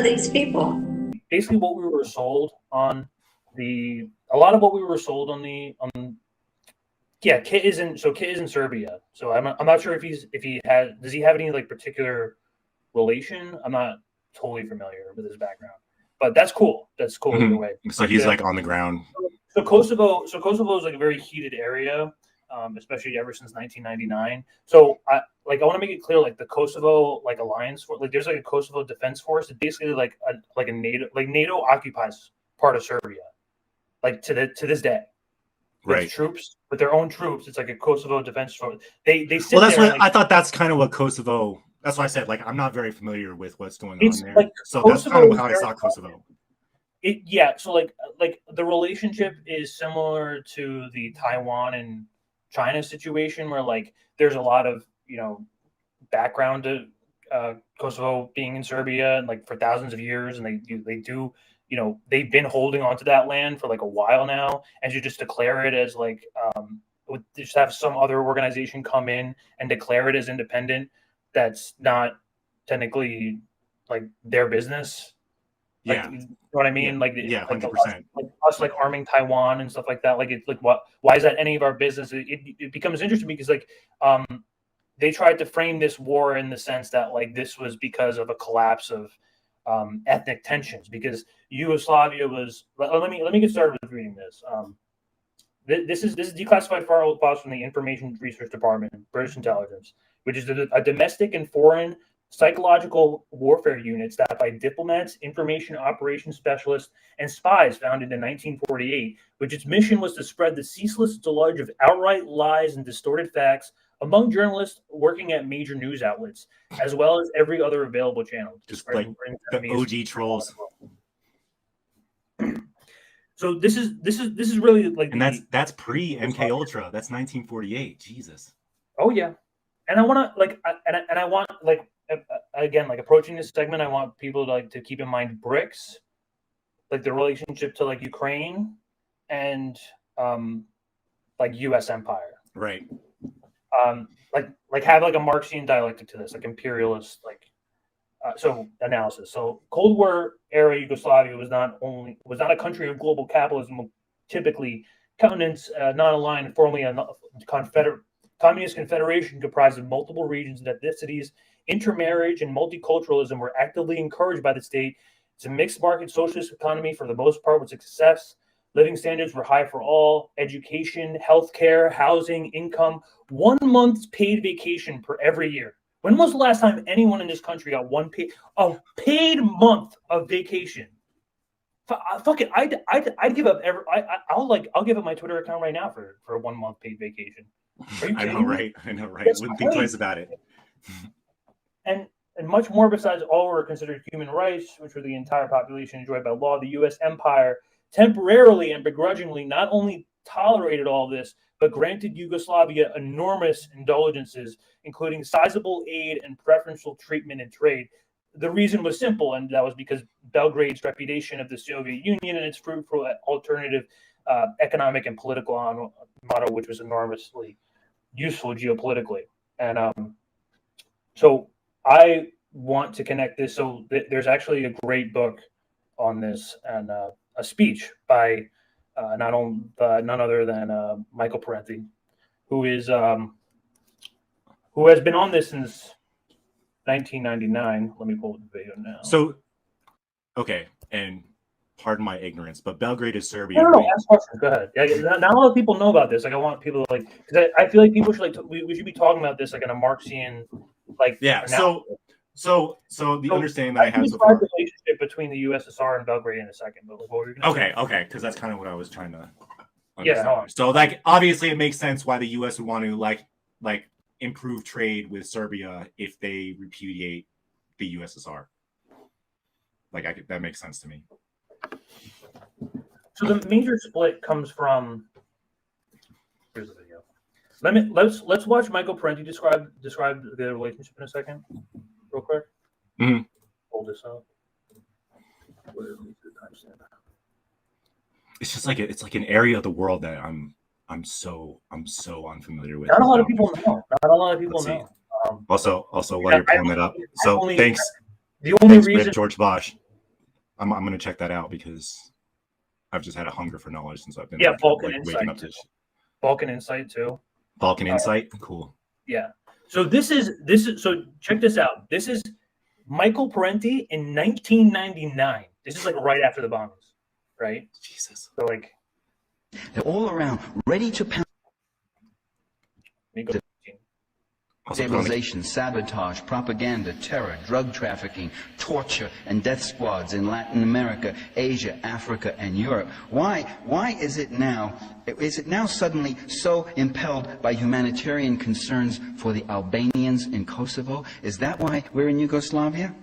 are these people? Basically, what we were sold on a lot of what we were sold on Kit is in Serbia. So I'm not sure does he have any like particular relation? I'm not totally familiar with his background, but that's cool. That's cool either way. So he's like on the ground. So Kosovo is like a very heated area, especially ever since 1999. So I want to make it clear, like the Kosovo like alliance, like there's like a Kosovo defense force. It's basically like a NATO occupies part of Serbia, like to this day. Right. Troops with their own troops. It's like a Kosovo defense force. They sit well, that's there what I thought. That's kind of what Kosovo. That's why I said like I'm not very familiar with what's going on there. Like, so Kosovo, that's kind of how I saw Kosovo. So like the relationship is similar to the Taiwan and China situation, where like there's a lot of background to Kosovo being in Serbia and like for thousands of years, and they do they've been holding on to that land for like a while now, and to just declare it as like just have some other organization come in and declare it as independent, that's not technically like their business. Like, you know what I mean? Like 100%. Like us like arming Taiwan and stuff like that. Like it's like why is that any of our business? It becomes interesting because like they tried to frame this war in the sense that like this was because of a collapse of ethnic tensions, because Yugoslavia was. Let me get started with reading this. This is declassified files from the Information Research Department, British Intelligence, which is a domestic and foreign psychological warfare units that by diplomats, information operations specialists, and spies founded in 1948, which its mission was to spread the ceaseless deluge of outright lies and distorted facts among journalists working at major news outlets, as well as every other available channel. Just like the OG trolls. So this is really like, and that's pre MK Ultra. That's 1948. Jesus. Oh yeah, and I want to like, and I want like, again, like approaching this segment, I want people to keep in mind BRICS, like the relationship to like Ukraine, and like U.S. empire. Right. Like have like a Marxian dialectic to this, like imperialist, like so analysis. So Cold War era Yugoslavia was not a country of global capitalism, typically continents not aligned, formally a communist confederation comprised of multiple regions and ethnicities. Intermarriage and multiculturalism were actively encouraged by the state. It's a mixed market socialist economy for the most part with success. Living standards were high for all. Education, healthcare, housing, income. 1 month's paid vacation per every year. When was the last time anyone in this country got a paid month of vacation? Fuck it, I'd give up I'll give up my Twitter account right now for a 1 month paid vacation. I know, right? Wouldn't think twice about it. And much more besides all were considered human rights, which were the entire population enjoyed by law. The U.S. empire temporarily and begrudgingly not only tolerated all this, but granted Yugoslavia enormous indulgences, including sizable aid and preferential treatment in trade. The reason was simple, and that was because Belgrade's reputation of the Soviet Union and its fruitful alternative economic and political model, which was enormously useful geopolitically. And so I want to connect this. So there's actually a great book on this, and a speech by none other than Micheal Parenti, who has been on this since 1999. Let me pull the video now. So, okay, and pardon my ignorance, but Belgrade is Serbia. No, ask questions. Go ahead. Yeah, not a lot of people know about this. Like, I want people to because I feel like people should we should be talking about this like in a Marxian analysis. So the understanding that I have so far. The relationship between the USSR and Belgrade in a second, but what were you going to say? Okay, because that's kind of what I was trying to understand. Yeah. So like obviously it makes sense why the US would want to like improve trade with Serbia if they repudiate the USSR. Like that makes sense to me. So the major split comes from. Here's the video. Let's watch Micheal Parenti describe the relationship in a second, real quick. Mm-hmm. Hold this up. It's just like it's like an area of the world that I'm so unfamiliar with. Not a lot of people know. Also, while you're pulling that up, so thanks. The only reason George Bosch. I'm gonna check that out because I've just had a hunger for knowledge since I've been Balkan waking Insight up too. to Balkan Insight too. Balkan Insight. Cool. Yeah. So this is so check this out. This is Micheal Parenti in 1999. This is like right after the bombings, right? Jesus. So like they're all around, ready to pound. Stabilization, sabotage, propaganda, terror, drug trafficking, torture, and death squads in Latin America, Asia, Africa, and Europe. Why is it now suddenly so impelled by humanitarian concerns for the Albanians in Kosovo? Is that why we're in Yugoslavia?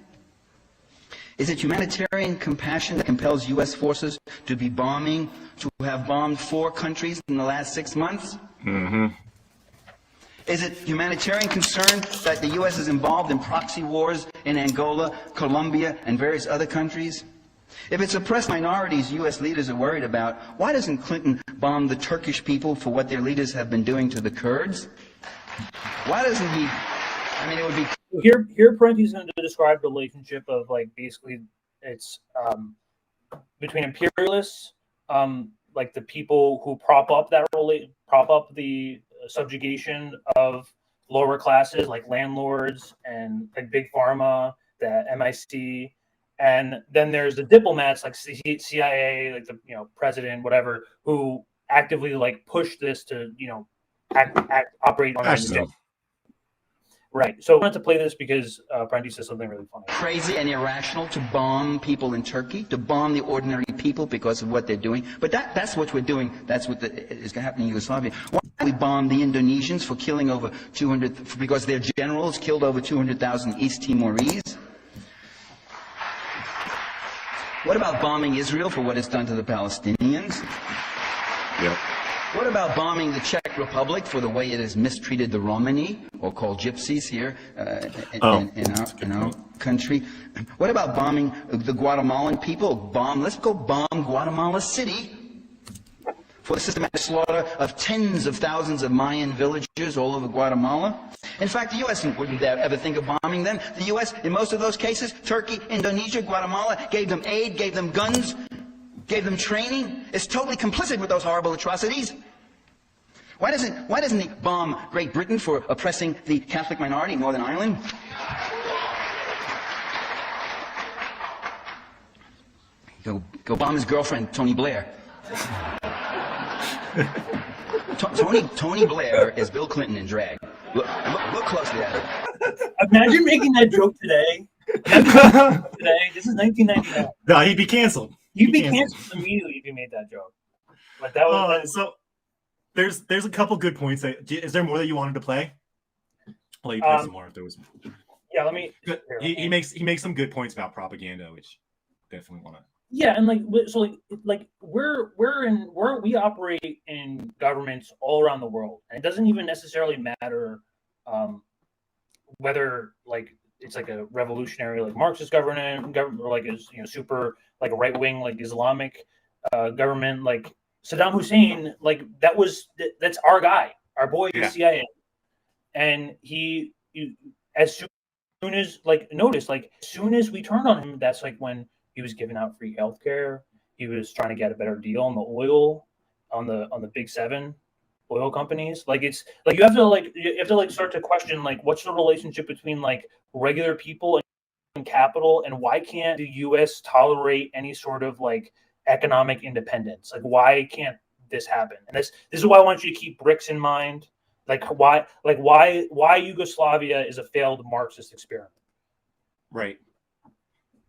Is it humanitarian compassion that compels U.S. forces to have bombed 4 countries in the last 6 months? Mm-hmm. Is it humanitarian concern that the U.S. is involved in proxy wars in Angola, Colombia, and various other countries? If it's oppressed minorities U.S. leaders are worried about, why doesn't Clinton bomb the Turkish people for what their leaders have been doing to the Kurds? Why doesn't he? I mean, it would be... Here Parenti's going to describe the relationship of like basically it's between imperialists, like the people who prop up the subjugation of lower classes like landlords and like big pharma, the MIC, and then there's the diplomats like CIA, like the president, whatever, who actively like push this to operate on that. Right. So I wanted to play this because Parenti says something really funny. Crazy and irrational to bomb people in Turkey, to bomb the ordinary people because of what they're doing. But that's what we're doing. That's what is going to happen in Yugoslavia. Why we bomb the Indonesians for killing over 200, because their generals killed over 200,000 East Timorese? What about bombing Israel for what it's done to the Palestinians? Yep. What about bombing the Czech Republic for the way it has mistreated the Romani, or called gypsies here in our country? What about bombing the Guatemalan people? Let's go bomb Guatemala City for the systematic slaughter of tens of thousands of Mayan villages all over Guatemala. In fact, the U.S. wouldn't ever think of bombing them. The U.S., in most of those cases, Turkey, Indonesia, Guatemala, gave them aid, gave them guns, gave them training, is totally complicit with those horrible atrocities. Why doesn't he bomb Great Britain for oppressing the Catholic minority in Northern Ireland? Go bomb his girlfriend, Tony Blair. Tony Blair is Bill Clinton in drag. Look closely at it. Imagine making that joke today. This is 1999. No, he'd be canceled. You'd be canceled immediately if you made that joke. Like that was so. There's a couple good points. Is there more that you wanted to play? I'll let you play some more if there was. Yeah, let me. He makes some good points about propaganda, which definitely want to. Yeah, and we operate in governments all around the world, and it doesn't even necessarily matter whether like it's like a revolutionary like Marxist government or like is super like right wing like Islamic government like Saddam Hussein, like that's our guy, our boy, the CIA, and he as soon as as soon as we turned on him, that's like when he was giving out free healthcare. He was trying to get a better deal on the oil, on the big 7 oil companies. Like it's like you have to start to question like what's the relationship between like regular people and capital, and why can't the U.S. tolerate any sort of like economic independence? Like why can't this happen? And this is why I want you to keep BRICS in mind. Why Yugoslavia is a failed Marxist experiment. Right.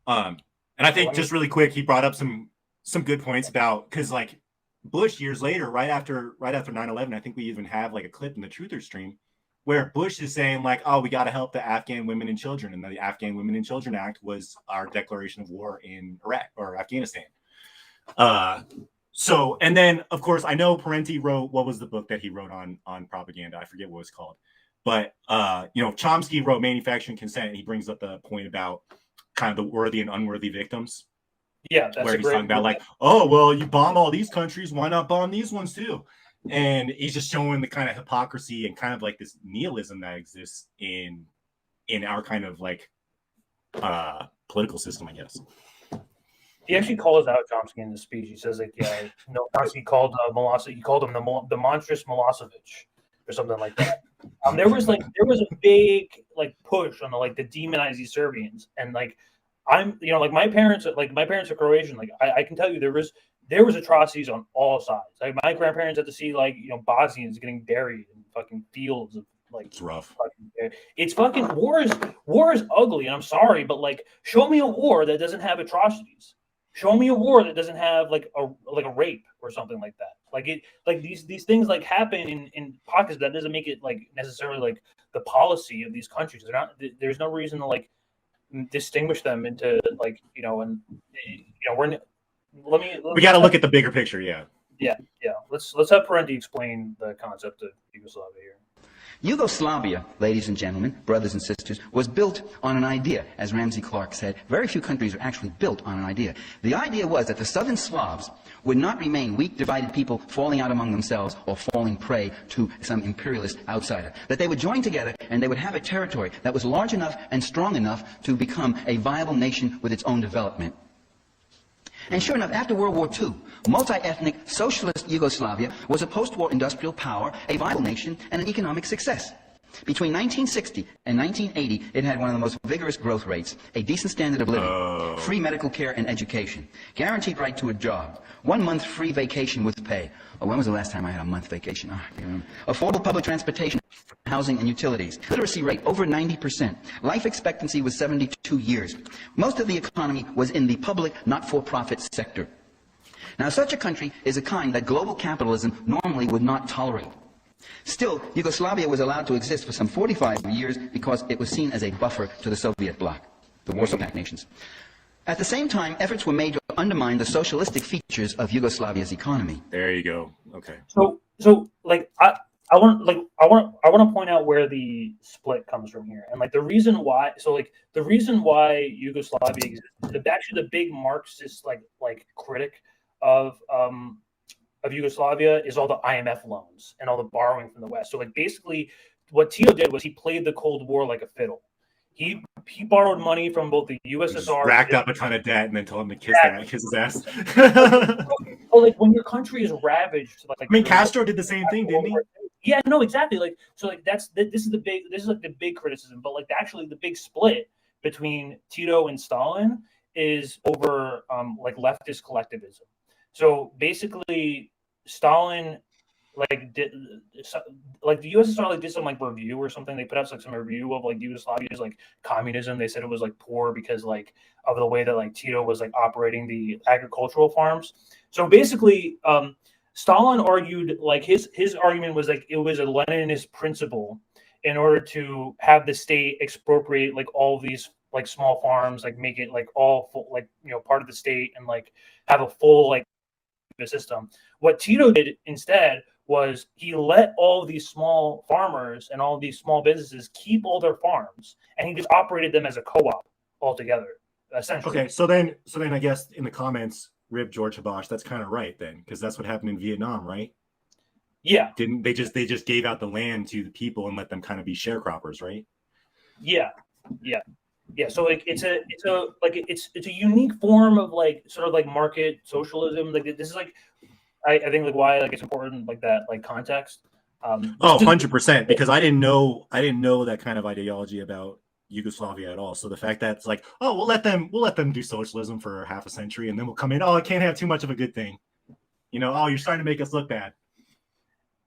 And I think just really quick, he brought up some good points about, because like Bush years later, right after 9/11, I think we even have like a clip in the Truther stream where Bush is saying like, oh, we got to help the Afghan women and children. And the Afghan Women and Children Act was our declaration of war in Iraq or Afghanistan. So, and then of course, I know Parenti wrote, what was the book that he wrote on propaganda? I forget what it was called, but Chomsky wrote Manufacturing Consent, and he brings up the point about kind of the worthy and unworthy victims. Yeah, that's where he's talking about like, oh, well, you bomb all these countries, why not bomb these ones too? And he's just showing the kind of hypocrisy and kind of like this nihilism that exists in our kind of like political system, I guess. He actually calls out Chomsky in the speech. He says like, yeah, no, Chomsky called he called him the monstrous Milosevic or something like that. There was a big like push on the demonize these Serbians, and like like my parents are Croatian. Like I can tell you there was atrocities on all sides. Like my grandparents had to see Bosnians getting buried in fucking fields of It's rough. It's fucking war is ugly, and I'm sorry, but like show me a war that doesn't have atrocities. Show me a war that doesn't have like a rape or something like that. These things like happen in pockets. That doesn't make it like necessarily like the policy of these countries. There's no reason to like distinguish them into We got to look at the bigger picture. Yeah. Let's have Parenti explain the concept of Yugoslavia here. Yugoslavia, ladies and gentlemen, brothers and sisters, was built on an idea. As Ramsey Clark said, very few countries are actually built on an idea. The idea was that the southern Slavs would not remain weak, divided people falling out among themselves or falling prey to some imperialist outsider. That they would join together and they would have a territory that was large enough and strong enough to become a viable nation with its own development. And sure enough, after World War II, multi-ethnic socialist Yugoslavia was a post-war industrial power, a viable nation, and an economic success. Between 1960 and 1980, it had one of the most vigorous growth rates, a decent standard of living, free medical care and education, guaranteed right to a job, 1 month free vacation with pay. Oh, when was the last time I had a month vacation? Oh, I can't remember. Affordable public transportation, housing and utilities. Literacy rate over 90%. Life expectancy was 72 years. Most of the economy was in the public, not-for-profit sector. Now, such a country is a kind that global capitalism normally would not tolerate. Still, Yugoslavia was allowed to exist for some 45 years because it was seen as a buffer to the Soviet bloc, the Warsaw Pact nations. At the same time, efforts were made to undermine the socialistic features of Yugoslavia's economy. There you go. Okay. So like I want to point out where the split comes from here, and like the reason why. So like the reason why Yugoslavia exists, actually the big Marxist like critic of Yugoslavia is all the IMF loans and all the borrowing from the West. So like basically what Tito did was he played the Cold War like a fiddle. He borrowed money from both the USSR, racked up a ton of debt, and then told him to kiss his ass. Well, like when your country is ravaged, like I mean, Castro did the same thing, didn't he? Yeah, no, exactly. Like so, like this is like the big criticism, but like actually the big split between Tito and Stalin is over like leftist collectivism. So basically, Stalin did the USSR did some review or something. They put out some review of Yugoslavia's communism. They said it was poor because of the way that Tito was operating the agricultural farms. So basically, Stalin argued his argument was it was a Leninist principle in order to have the state expropriate all of these small farms, make it all full, part of the state, and have a full system. What Tito did instead was he let all these small farmers and all these small businesses keep all their farms, and he just operated them as a co-op altogether, essentially. Okay, so then I guess in the comments, rib George Habash, that's kind of right then, because that's what happened in Vietnam, right? Yeah. Didn't they just gave out the land to the people and let them kind of be sharecroppers, right? Yeah. So it's a unique form of sort of market socialism. This is I think why it's important that context. 100%, because I didn't know that kind of ideology about Yugoslavia at all. So the fact that it's we'll let them do socialism for half a century and then we'll come in. Oh, it can't have too much of a good thing. You're starting to make us look bad.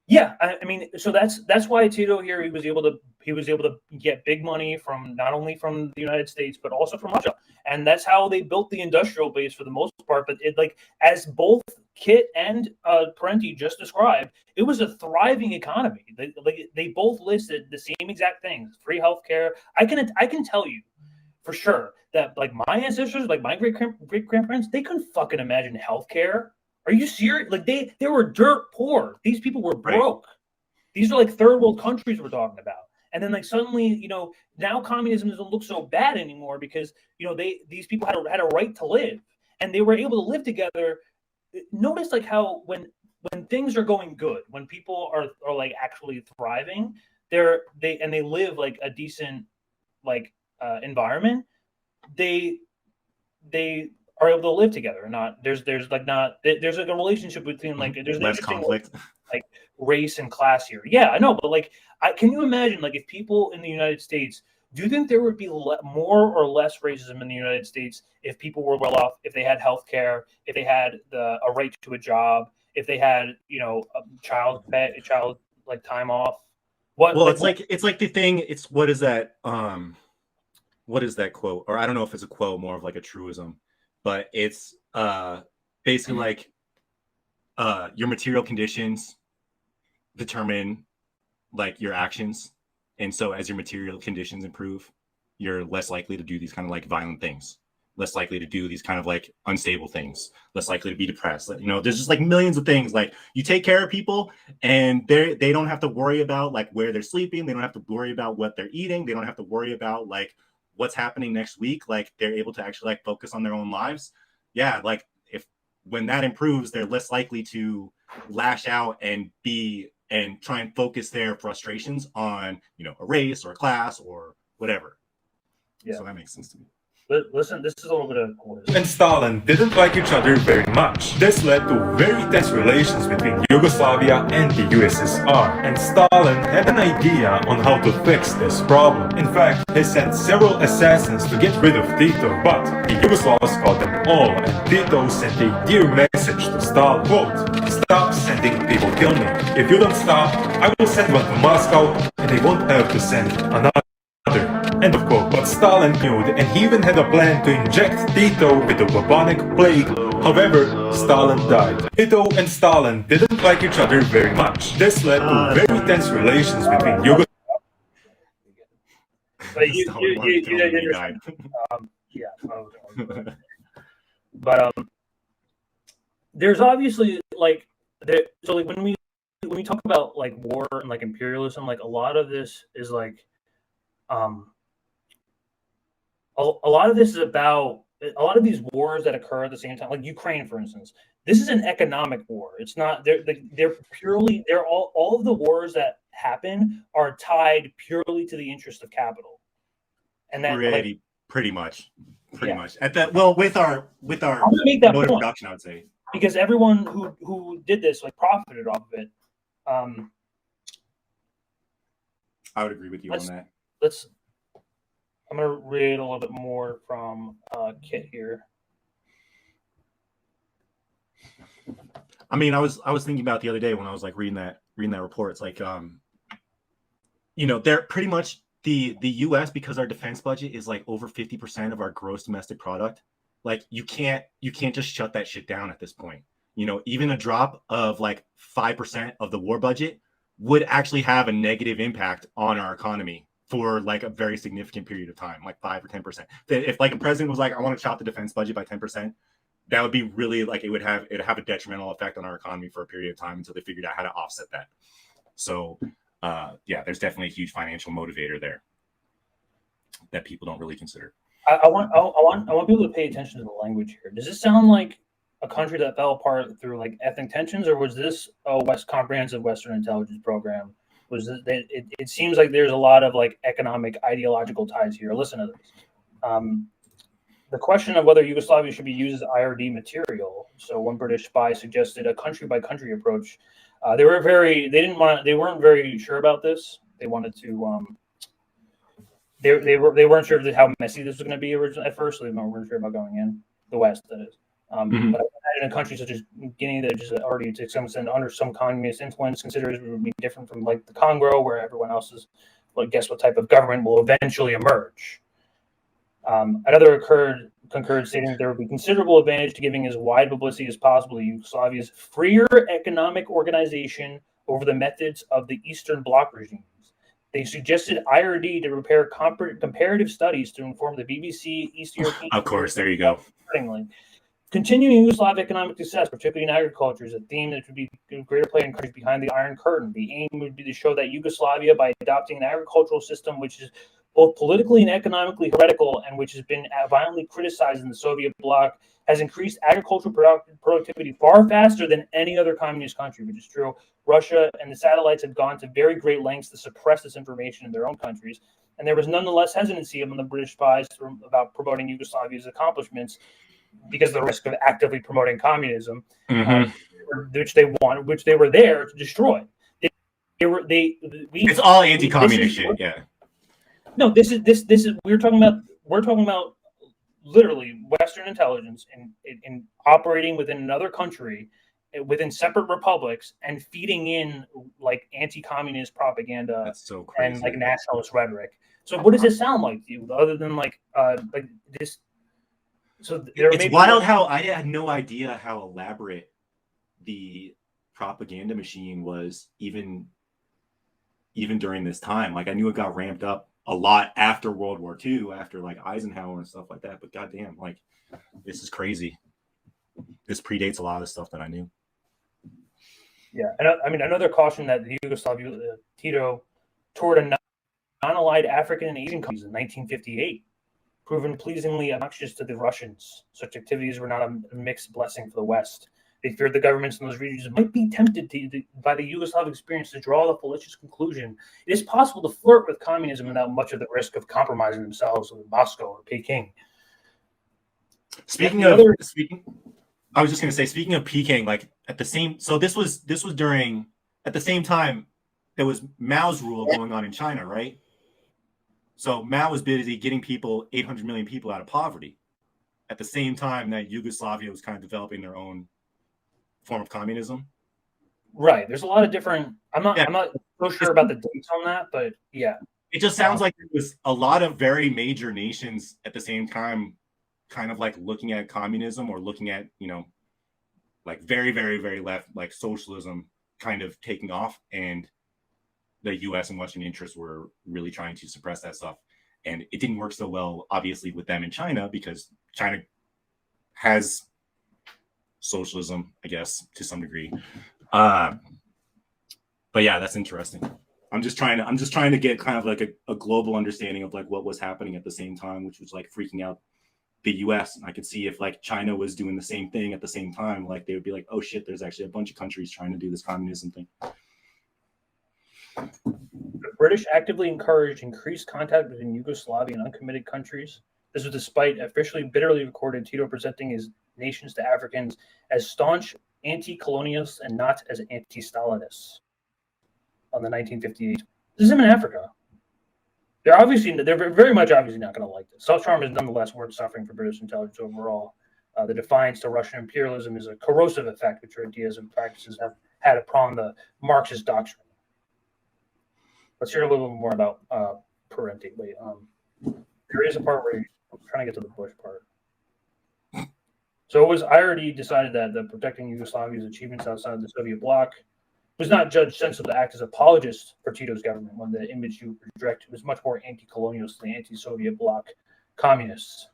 Yeah, I mean, so that's why Tito here he was able to get big money from not only from the United States but also from Russia, and that's how they built the industrial base for the most part. But it as both Kit and Parenti just described, it was a thriving economy. They both listed the same exact things: free healthcare. I can tell you for sure that my ancestors, my great grandparents, they couldn't fucking imagine healthcare. Are you serious? They were dirt poor. These people were broke. Right. These are third world countries we're talking about. And then suddenly, now communism doesn't look so bad anymore because these people had a right to live, and they were able to live together. Notice how when things are going good, when people are actually thriving, they live a decent environment, they are able to live together or not. There's like a relationship between like there's an Less interesting conflict. like race and class here. Yeah, I know, but like can you imagine like if people in the United States, do you think there would be more or less racism in the United States if people were well off, if they had health care, if they had a right to a job, if they had, a child like time off? Well, it's like the thing. It's what is that? What is that quote? Or I don't know if it's a quote, more of like a truism, but it's basically like your material conditions determine like your actions, and so as your material conditions improve, you're less likely to do these kind of like violent things, less likely to do these kind of like unstable things, less likely to be depressed. There's just like millions of things. Like you take care of people and they don't have to worry about like where they're sleeping, they don't have to worry about what they're eating, they don't have to worry about like what's happening next week. Like they're able to actually like focus on their own lives. Yeah, like when that improves, they're less likely to lash out and try and focus their frustrations on a race or a class or whatever. Yeah. So that makes sense to me. Listen, this is a little bit of and Stalin didn't like each other very much. This led to very tense relations between Yugoslavia and the USSR, and Stalin had an idea on how to fix this problem. In fact, he sent several assassins to get rid of Tito, but the Yugoslavs caught them all, and Tito sent a dear message to Stalin. Quote, "Stop sending people kill me. If you don't stop, I will send one to Moscow, and they won't have to send another." End of quote. But Stalin knew, and he even had a plan to inject Tito with the bubonic plague. However, Stalin died. Tito and Stalin didn't like each other very much. This led to very tense relations between Yugoslavia. But there's obviously like so like when we talk about like war and like imperialism, like a lot of this is like a lot of this is about a lot of these wars that occur at the same time, like Ukraine, for instance. This is an economic war. It's not they're all of the wars that happen are tied purely to the interest of capital. And that pretty much at that. Well, with our I'm gonna make that mode of point, production, I would say, because everyone who did this like profited off of it. I would agree with you on that. I'm going to read a little bit more from Kit here. I mean, I was thinking about the other day when I was like reading that report. It's like, they're pretty much the U.S., because our defense budget is like over 50% of our gross domestic product. Like you can't just shut that shit down at this point. Even a drop of like 5% of the war budget would actually have a negative impact on our economy for like a very significant period of time, like 5 or 10%. If like a president was like, I want to chop the defense budget by 10%, that would be really like it'd have a detrimental effect on our economy for a period of time until they figured out how to offset that. So there's definitely a huge financial motivator there that people don't really consider. I want people to pay attention to the language here. Does this sound like a country that fell apart through like ethnic tensions, or was this a comprehensive Western intelligence program? It seems like there's a lot of like economic ideological ties here. Listen to this. The question of whether Yugoslavia should be used as IRD material. So one British spy suggested a country by country approach. They weren't very sure about this. They wanted to they weren't sure how messy this was going to be originally at first. So they weren't sure about going in the West, that is. But in a country such as Guinea that just already to some extent under some communist influence, considers it would be different from like the Congo, where everyone else is, well, guess what type of government will eventually emerge. Another concurred, stating that there would be considerable advantage to giving as wide publicity as possible to Yugoslavia's freer economic organization over the methods of the Eastern Bloc regimes. They suggested IRD to prepare comparative studies to inform the BBC East European. Of course, there you go. Continuing Yugoslav economic success, particularly in agriculture, is a theme that would be a greater play in countries behind the Iron Curtain. The aim would be to show that Yugoslavia, by adopting an agricultural system which is both politically and economically heretical and which has been violently criticized in the Soviet bloc, has increased agricultural productivity far faster than any other communist country, which is true. Russia and the satellites had gone to very great lengths to suppress this information in their own countries, and there was nonetheless hesitancy among the British spies about promoting Yugoslavia's accomplishments because of the risk of actively promoting communism, Mhm. which they were there to destroy. It's all anti-communist shit. Yeah. No, this is we're talking about literally Western intelligence in operating within another country, within separate republics, and feeding in like anti-communist propaganda That's so crazy. and like nationalist rhetoric. So what does it sound like to you, other than like this? So it's wild how I had no idea how elaborate the propaganda machine was, even during this time. Like I knew it got ramped up a lot after World War II, after like Eisenhower and stuff like that. But goddamn, like this is crazy. This predates a lot of the stuff that I knew. Yeah, and I mean, another caution that the Yugoslavia Tito toured a non-allied African and Asian countries in 1958, proven pleasingly obnoxious to the Russians. Such activities were not a mixed blessing for the West. They feared the governments in those regions might be tempted by the Yugoslav experience to draw the fallacious conclusion it is possible to flirt with communism without much of the risk of compromising themselves with Moscow or Peking. Speaking, I was just going to say, speaking of Peking, like at the same, so this was during, at the same time, there was Mao's rule going on in China, right? So Mao was busy getting 800 million people out of poverty, at the same time that Yugoslavia was kind of developing their own form of communism. Right. There's a lot of different. I'm not so sure about the dates on that, but yeah. It just sounds like there was a lot of very major nations at the same time, kind of like looking at communism or looking at, like very, very, very left, like socialism kind of taking off. And the US and Western interests were really trying to suppress that stuff. And it didn't work so well, obviously, with them in China, because China has socialism, I guess, to some degree. But yeah, that's interesting. I'm just trying to get kind of like a global understanding of like what was happening at the same time, which was like freaking out the US. And I could see if like China was doing the same thing at the same time, like they would be like, oh shit, there's actually a bunch of countries trying to do this communism thing. The British actively encouraged increased contact between Yugoslavia and uncommitted countries. This was despite officially bitterly recorded Tito presenting his nations to Africans as staunch anti-colonialists and not as anti-Stalinists on the 1958. This is him in Africa. They're very much obviously not going to like this. South Charm is nonetheless worth suffering for British intelligence overall. The defiance to Russian imperialism is a corrosive effect which your ideas and practices have had upon the Marxist doctrine. Let's hear a little bit more about Parenti. Wait, there is a part where I'm trying to get to the Bush part. So I already decided that the protecting Yugoslavia's achievements outside the Soviet bloc was not judged sensible to act as apologist for Tito's government, when the image you project was much more anti-colonialist than anti-Soviet bloc communists.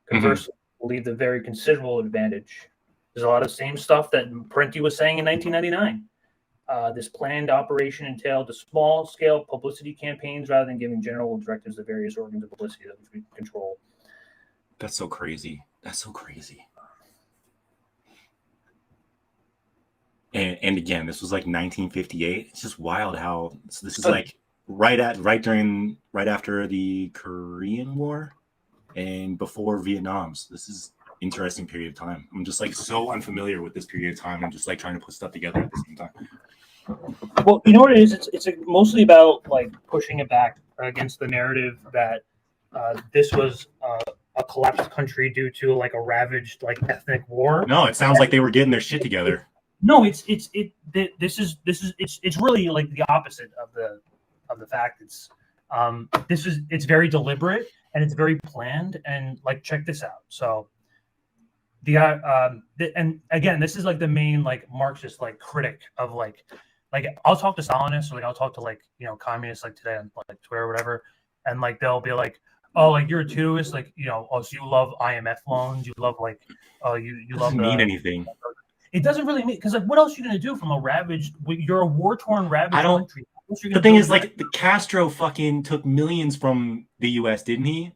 Conversely, believe the very considerable advantage. There's a lot of same stuff that Parenti was saying in 1999. This planned operation entailed small-scale publicity campaigns rather than giving general directives to various organs of publicity that we control. That's so crazy. That's so crazy. And again, this was like 1958. It's just wild how this is like right after the Korean War and before Vietnam's. This is interesting period of time. I'm just like so unfamiliar with this period of time. I'm just like trying to put stuff together at the same time. Well, you know what it is? It's mostly about like pushing it back against the narrative that this was a collapsed country due to like a ravaged like ethnic war. No, it sounds like they were getting their shit together. No, it's really like the opposite of the fact. It's very deliberate and it's very planned, and like check this out. So and again, this is like the main like Marxist like critic of like I'll talk to Stalinists, or like I'll talk to like communists like today on like Twitter or whatever, and like they'll be like, oh, like you're a Titoist, like oh, so you love IMF loans, you love like you love doesn't mean anything. It doesn't really mean, because like what else are you gonna do from a ravaged? You're a war-torn, ravaged country. The thing is, like, the Castro fucking took millions from the U.S., didn't he?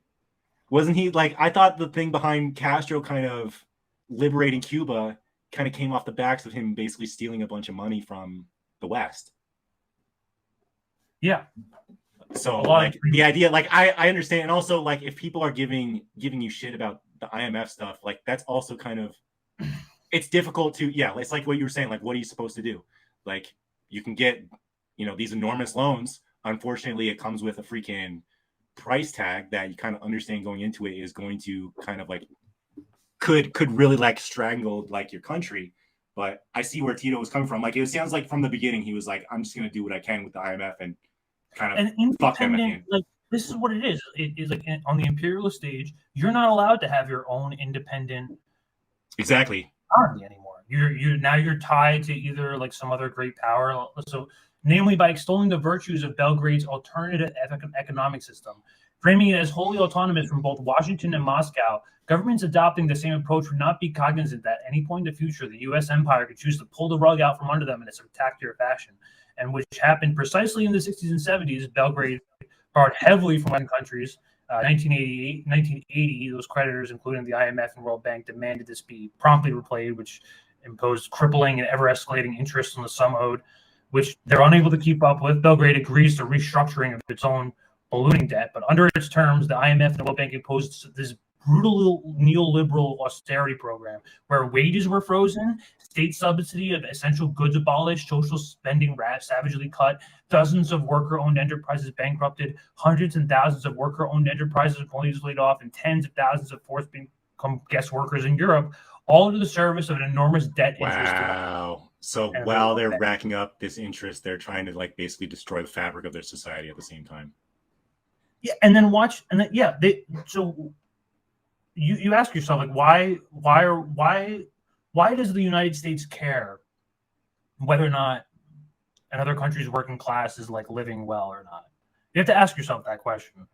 Wasn't he like? I thought the thing behind Castro kind of liberating Cuba kind of came off the backs of him basically stealing a bunch of money from the West. Yeah. So like the idea, like I understand, and also like if people are giving you shit about the IMF stuff, like that's also kind of, it's difficult to, yeah, it's like what you were saying, like what are you supposed to do? Like you can get, you know, these enormous loans. Unfortunately, it comes with a freaking price tag that you kind of understand going into it is going to kind of like could really like strangle like your country. But I see where Tito was coming from. Like it sounds like from the beginning he was like, I'm just gonna do what I can with the IMF and kind of fuck them at the end. Like this is what it is. It is like on the imperialist stage, you're not allowed to have your own independent Exactly economy anymore. You're tied to either like some other great power. So namely by extolling the virtues of Belgrade's alternative economic system, framing it as wholly autonomous from both Washington and Moscow, governments adopting the same approach would not be cognizant that at any point in the future, the U.S. empire could choose to pull the rug out from under them in a spectacular fashion, and which happened precisely in the 60s and 70s. Belgrade borrowed heavily from Western countries. 1980, those creditors, including the IMF and World Bank, demanded this be promptly repaid, which imposed crippling and ever-escalating interest on the sum owed, which they're unable to keep up with. Belgrade agrees to restructuring of its own ballooning debt, but under its terms, the IMF and the World Bank imposed this brutal neoliberal austerity program where wages were frozen, state subsidy of essential goods abolished, social spending savagely cut, dozens of worker-owned enterprises bankrupted, hundreds and thousands of worker-owned enterprises employees laid off, and tens of thousands of forced become guest workers in Europe, all to the service of an enormous debt interest. Wow. So while they're racking up this interest, they're trying to like basically destroy the fabric of their society at the same time. Yeah, and then watch, and then so you ask yourself like why does the United States care whether or not another country's working class is like living well or not? You have to ask yourself that question.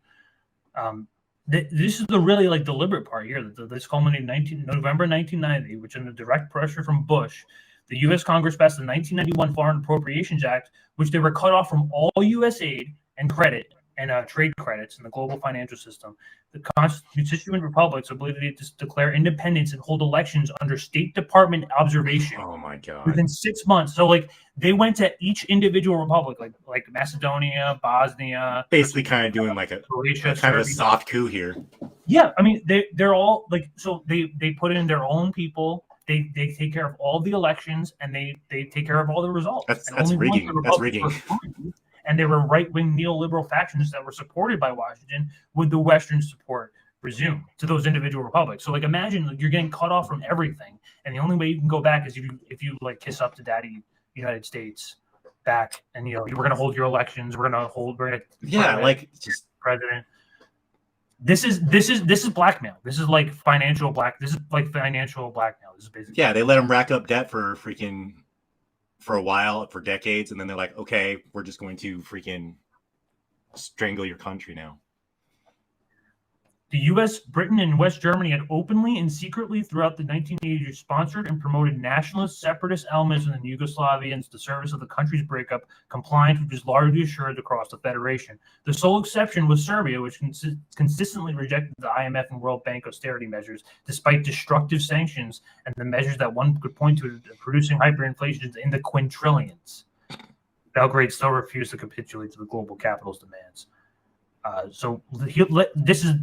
This is the really like deliberate part here. This culminated November 1990, which under direct pressure from Bush, the U.S. Congress passed the 1991 Foreign Appropriations Act, which they were cut off from all U.S. aid and credit and trade credits in the global financial system. The constituent republics ability to declare independence and hold elections under State Department observation. Oh my God! Within 6 months, so like they went to each individual republic, like Macedonia, Bosnia, basically kind of doing like Croatia, kind of a soft coup here. Yeah, I mean they're all like, so they put in their own people. They take care of all the elections and they take care of all the results. That's rigging. That's rigging. And there were right-wing neoliberal factions that were supported by Washington with the Western support resumed to those individual republics. So like imagine like, you're getting cut off from everything, and the only way you can go back is if you like kiss up to Daddy United States back, and we're gonna hold your elections, we're gonna like just president. This is blackmail. This is like financial blackmail. This is basically they let them rack up debt for a while, for decades, and then they're like, okay, we're just going to freaking strangle your country now. The U.S., Britain, and West Germany had openly and secretly throughout the 1980s sponsored and promoted nationalist separatist elements within Yugoslavia into the service of the country's breakup, compliance which is largely assured across the Federation. The sole exception was Serbia, which consistently rejected the IMF and World Bank austerity measures, despite destructive sanctions and the measures that one could point to producing hyperinflation in the quintillions. Belgrade still refused to capitulate to the global capital's demands. This is...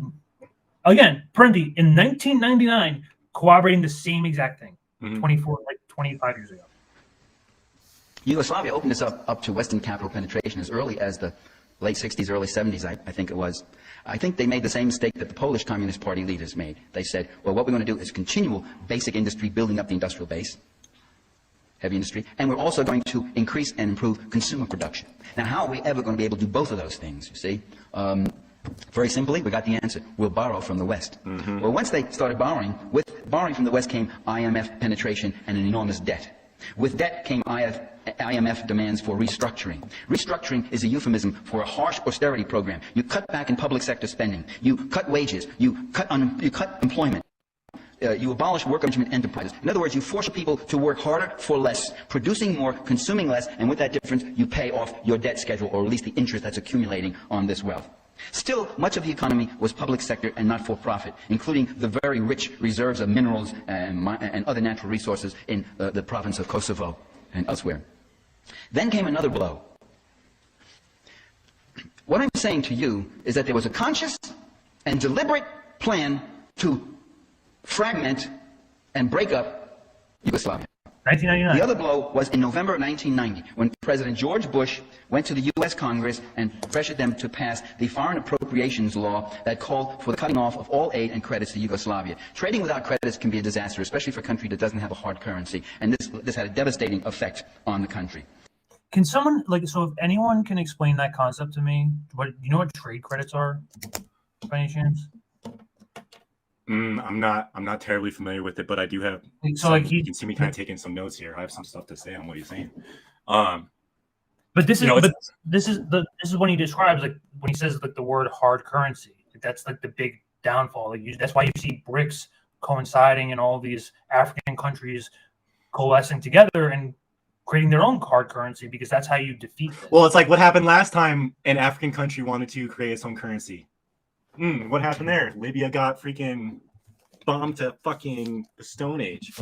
Again, Parenti, in 1999, corroborating the same exact thing, 25 years ago. Yugoslavia opened this up to Western capital penetration as early as the late 60s, early 70s, I think it was. I think they made the same mistake that the Polish Communist Party leaders made. They said, well, what we're going to do is continual basic industry, building up the industrial base, heavy industry, and we're also going to increase and improve consumer production. Now, how are we ever going to be able to do both of those things, you see? Very simply, we got the answer. We'll borrow from the West. Well, once they started borrowing, with borrowing from the West came IMF penetration and an enormous debt. With debt came IMF demands for restructuring. Restructuring is a euphemism for a harsh austerity program. You cut back in public sector spending. You cut wages. You cut employment. You abolish work management enterprises. In other words, you force people to work harder for less, producing more, consuming less, and with that difference, you pay off your debt schedule, or at least the interest that's accumulating on this wealth. Still, much of the economy was public sector and not for profit, including the very rich reserves of minerals and other natural resources in the province of Kosovo and elsewhere. Then came another blow. What I'm saying to you is that there was a conscious and deliberate plan to fragment and break up Yugoslavia. 1999. The other blow was in November 1990, when President George Bush went to the U.S. Congress and pressured them to pass the foreign appropriations law that called for the cutting off of all aid and credits to Yugoslavia. Trading without credits can be a disaster, especially for a country that doesn't have a hard currency, and this had a devastating effect on the country. Can someone, so if anyone can explain that concept to me, you know what trade credits are, by any chance? I'm not terribly familiar with it, but I do have. You can see me kind of taking some notes here. I have some stuff to say on what he's saying. But this is when he describes, when he says the word hard currency. That's the big downfall. That's why you see BRICS coinciding and all these African countries coalescing together and creating their own hard currency, because that's how you defeat them. Well, it's like what happened last time an African country wanted to create its own currency. What happened there? Libya got freaking bombed to fucking the Stone Age.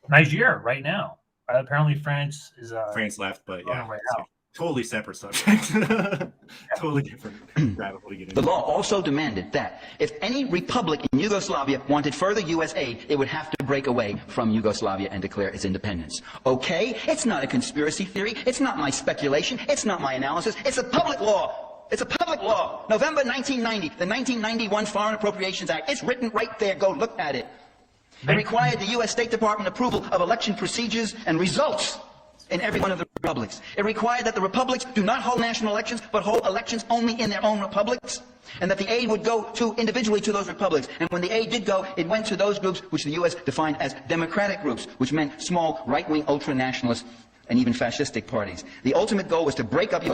Nigeria right now. Apparently France is France left, but yeah, right now. Totally separate subject. Totally different rabbit hole to get into. The law also demanded that if any republic in Yugoslavia wanted further U.S. aid, it would have to break away from Yugoslavia and declare its independence. Okay? It's not a conspiracy theory. It's not my speculation. It's not my analysis. It's a public law. It's a public law. November 1990, the 1991 Foreign Appropriations Act. It's written right there. Go look at it. It required the U.S. State Department approval of election procedures and results in every one of the republics. It required that the republics do not hold national elections, but hold elections only in their own republics, and that the aid would go individually to those republics. And when the aid did go, it went to those groups which the U.S. defined as democratic groups, which meant small right-wing ultra-nationalist and even fascistic parties. The ultimate goal was to break up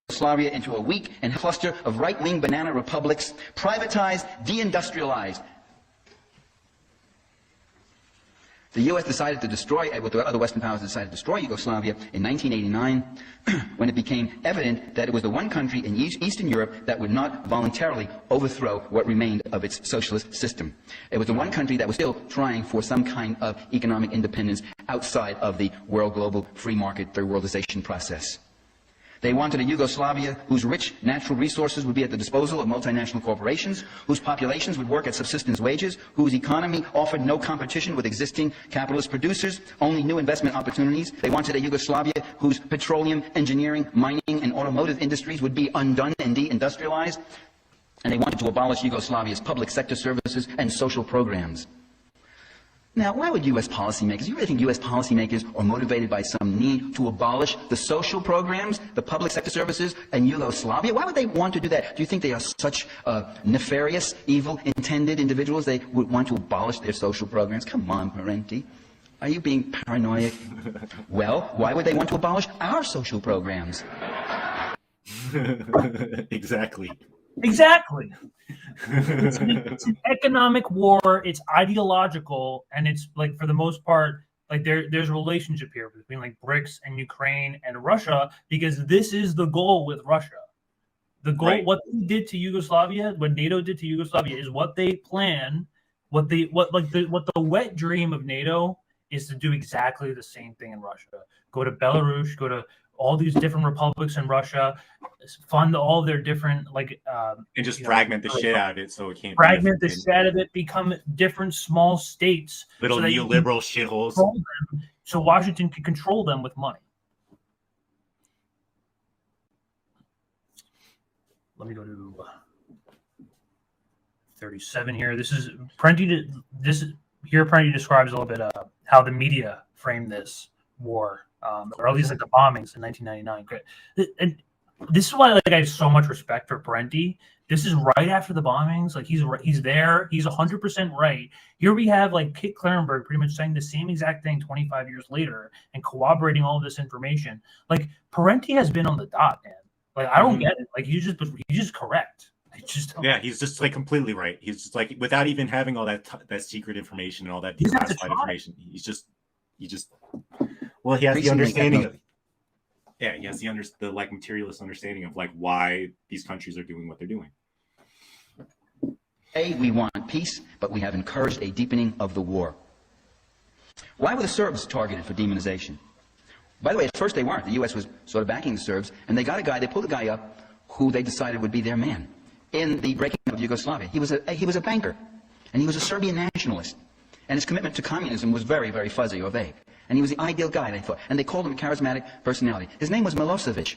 Yugoslavia into a weak and cluster of right-wing banana republics, privatized, deindustrialized. The U.S. decided to destroy, with the other Western powers decided to destroy Yugoslavia in 1989, when it became evident that it was the one country in Eastern Europe that would not voluntarily overthrow what remained of its socialist system. It was the one country that was still trying for some kind of economic independence outside of the world global free market third worldization process. They wanted a Yugoslavia whose rich natural resources would be at the disposal of multinational corporations, whose populations would work at subsistence wages, whose economy offered no competition with existing capitalist producers, only new investment opportunities. They wanted a Yugoslavia whose petroleum, engineering, mining, and automotive industries would be undone and deindustrialized. And they wanted to abolish Yugoslavia's public sector services and social programs. Now, why would U.S. policymakers, you really think U.S. policymakers are motivated by some need to abolish the social programs, the public sector services, and Yugoslavia? Why would they want to do that? Do you think they are such nefarious, evil-intended individuals they would want to abolish their social programs? Come on, Parenti. Are you being paranoid? Well, why would they want to abolish our social programs? Exactly. Exactly. It's an economic war. It's ideological, and it's for the most part, there's a relationship here between BRICS and Ukraine and Russia, because this is the goal with Russia. The goal, right. What they did to Yugoslavia, what NATO did to Yugoslavia, is what they plan. What the wet dream of NATO is to do exactly the same thing in Russia. Go to Belarus. Go to all these different republics in Russia, fund all their different and just fragment the shit out of it, so it can't fragment the shit out of it, become different small states, little so neoliberal shitholes. So Washington can control them with money. Let me go to 37 here. This is Parenti. Parenti describes a little bit how the media framed this war. Or at least the bombings in 1999. And this is why I have so much respect for Parenti. This is right after the bombings. He's there. He's 100% right. Here we have Kit Clarenberg pretty much saying the same exact thing 25 years later and corroborating all of this information. Parenti has been on the dot, man. I don't get it. He's just correct. He's just completely right. He's just without even having all that secret information and all that declassified information. He just. Well, he has the understanding of, he has the materialist understanding of why these countries are doing what they're doing. We want peace, but we have encouraged a deepening of the war. Why were the Serbs targeted for demonization? By the way, at first they weren't. The U.S. was sort of backing the Serbs, and they pulled a guy up who they decided would be their man in the breaking of Yugoslavia. He was a banker. And he was a Serbian nationalist. And his commitment to communism was very, very fuzzy or vague. And he was the ideal guy, they thought. And they called him a charismatic personality. His name was Milosevic.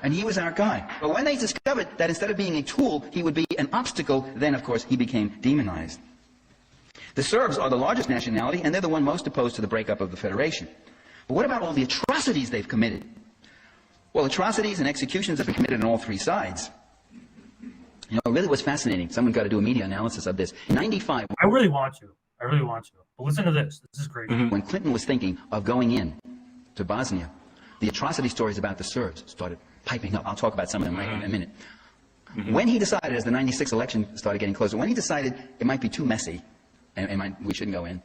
And he was our guy. But when they discovered that instead of being a tool, he would be an obstacle, then, of course, he became demonized. The Serbs are the largest nationality, and they're the one most opposed to the breakup of the Federation. But what about all the atrocities they've committed? Well, atrocities and executions have been committed on all three sides. You know, it really was fascinating. Someone got to do a media analysis of this. In 95... I really want to. But listen to this. This is great. When Clinton was thinking of going in to Bosnia, the atrocity stories about the Serbs started piping up. I'll talk about some of them right in a minute. When he decided, as the 96 election started getting closer, when he decided it might be too messy, and we shouldn't go in,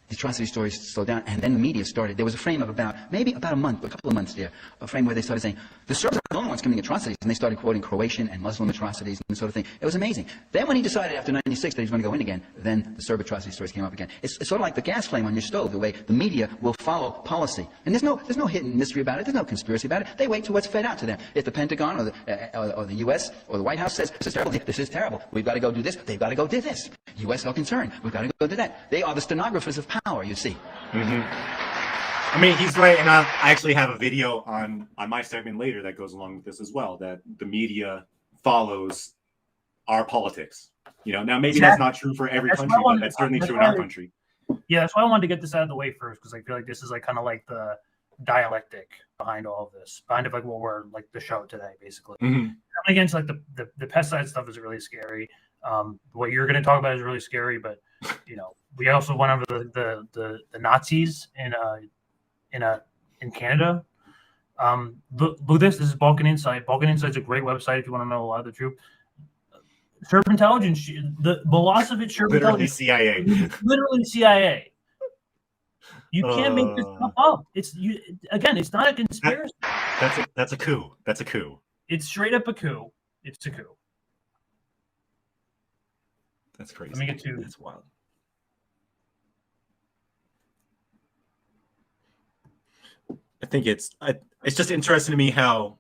the atrocity stories slowed down, and then the media started. There was a frame of maybe about a month, a couple of months there, a frame where they started saying, the Serbs are the only ones committing atrocities, and they started quoting Croatian and Muslim atrocities and that sort of thing. It was amazing. Then when he decided after 96 that he was going to go in again, then the Serb atrocity stories came up again. It's sort of like the gas flame on your stove, the way the media will follow policy. And there's no hidden mystery about it, there's no conspiracy about it. They wait till what's fed out to them. If the Pentagon or the U.S. or the White House says, this is terrible, we've got to go do this, they've got to go do this. U.S. are concerned, we've got to go do that. They are the stenographers of power, you see. I mean, he's right, and I actually have a video on my segment later that goes along with this as well, that the media follows our politics. You know, now maybe that's not true for every country, but that's certainly true in our country. Yeah, that's why I wanted to get this out of the way first, because I feel like this is like kind of like the dialectic behind all of this, behind like what we're like the show today, basically. Coming against like the pesticide stuff is really scary. What you're going to talk about is really scary, but you know, we also went over the Nazis in Canada. Look, this is Balkan Insight. Balkan Insight is a great website if you want to know a lot of the truth. Serb intelligence, the Milosevic Serb Literally intelligence, CIA. literally CIA. You can't make this stuff up. Again, it's not a conspiracy. That's a coup. That's a coup. It's straight up a coup. It's a coup. That's crazy. Let me get to. That's wild. I think it's just interesting to me how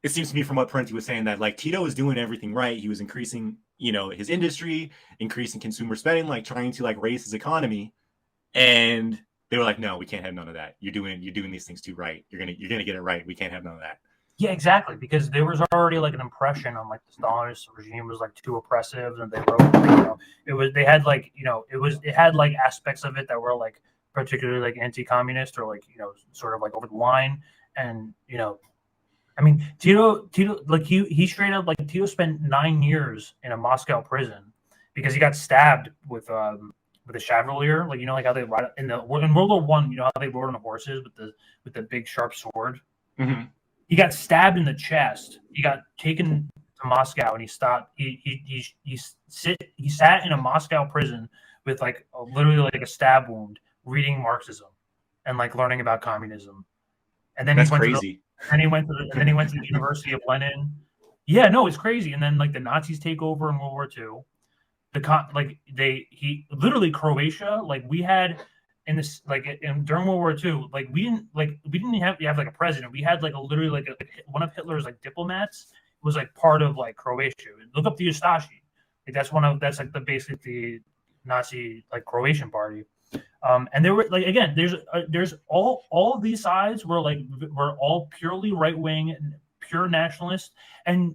it seems to me from what Parenti was saying that like Tito was doing everything right. He was increasing, you know, his industry, increasing consumer spending, like trying to like raise his economy, and they were like, no, we can't have none of that. You're doing these things too right. You're gonna get it right. We can't have none of that. Yeah, exactly. Because there was already like an impression on like the Stalinist regime was like too oppressive, and they wrote, it had like aspects of it that were like particularly like anti-communist or like, you know, sort of like over the line. And, you know, I mean, Tito, like he straight up, like Tito spent 9 years in a Moscow prison because he got stabbed with a Chevalier, like, you know, like how they ride in World War I, you know how they rode on the horses with the big sharp sword. He got stabbed in the chest. He got taken to Moscow, and he stopped. He sat in a Moscow prison with like literally like a stab wound, reading Marxism and like learning about communism. And then that's crazy. And he went to the University of Lenin. Yeah, no, it's crazy. And then like the Nazis take over in World War II. Literally Croatia, like we had in this, like during World War II, like we didn't have like a president. We had like literally like one of Hitler's like diplomats was like part of like Croatia. Look up the Ustashi. Like that's like the Nazi like Croatian party. And there were like, again, there's all of these sides were all purely right wing, pure nationalist, and